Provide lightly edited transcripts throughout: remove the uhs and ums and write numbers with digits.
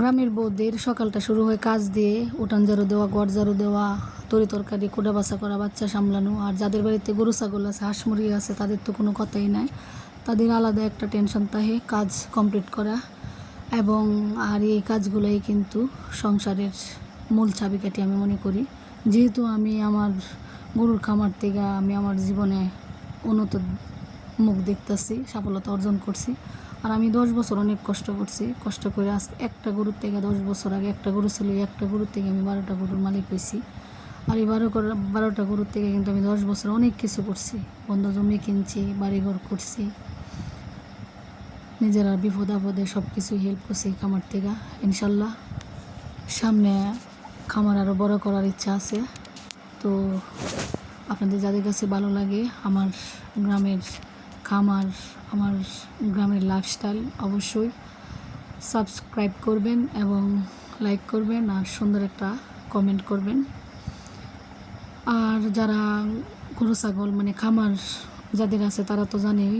গ্রামের বউদের সকালটা শুরু হয় কাজ দিয়ে, উঠান ঝাড়ু দেওয়া, ঘর ঝাড়ু দেওয়া, তরি তরকারি কোটা বাছা করা, বাচ্চা সামলানো। আর যাদের বাড়িতে গরু ছাগল আছে, হাঁস মুরগি আছে, তাদের তো কোনো কথাই নাই। তাদের আলাদা একটা টেনশন থাকে কাজ কমপ্লিট করা। এবং আর এই কাজগুলোই কিন্তু সংসারের মূল চাবিকাঠি আমি মনে করি। যেহেতু আমি আমার গরুর খামার থেকে আমি আমার জীবনে উন্নত মুখ দেখতেছি, সফলতা অর্জন করছি। আর আমি 10 বছর অনেক কষ্ট করছি। কষ্ট করে আজ একটা গরুর থেকে 10 বছর আগে একটা গরু ছিল, একটা গরুর থেকে আমি 12টা গরুর মালিক হয়েছি। আর এই 12টা গরুর থেকে কিন্তু আমি 10 বছর অনেক কিছু করছি। বন্ধ জমি কিনছি, বাড়িঘর করছি, নিজেরা বিপদ আপদে সব কিছুই হেল্প করছি খামার থেকে। ইনশাল্লাহ সামনে খামার আরও বড় করার ইচ্ছা আছে। তো আপনাদের যাদের কাছে ভালো লাগে আমার গ্রামের খামার, আমার গ্রামের লাইফস্টাইল, অবশ্যই সাবস্ক্রাইব করবেন এবং লাইক করবেন আর সুন্দর একটা কমেন্ট করবেন। আর যারা গরু ছাগল মানে খামার যাদের আছে তারা তো জানেই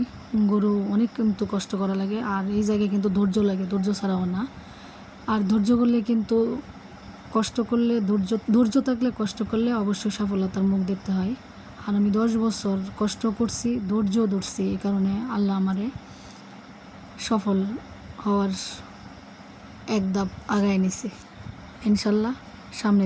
গরু অনেক কিন্তু কষ্ট করা লাগে। আর এই জায়গায় কিন্তু ধৈর্য লাগে, ধৈর্য ছাড়াও না। আর ধৈর্য করলে কিন্তু কষ্ট করলে ধৈর্য থাকলে কষ্ট করলে অবশ্যই সফলতার মুখ দেখতে হয়। আর আমি 10 বছর কষ্ট করছি, ধৈর্য ধরছি, এই কারণে আল্লাহ আমারে সফল হওয়ার এক ধাপ আগায় নিছে। ইনশাল্লাহ সামনে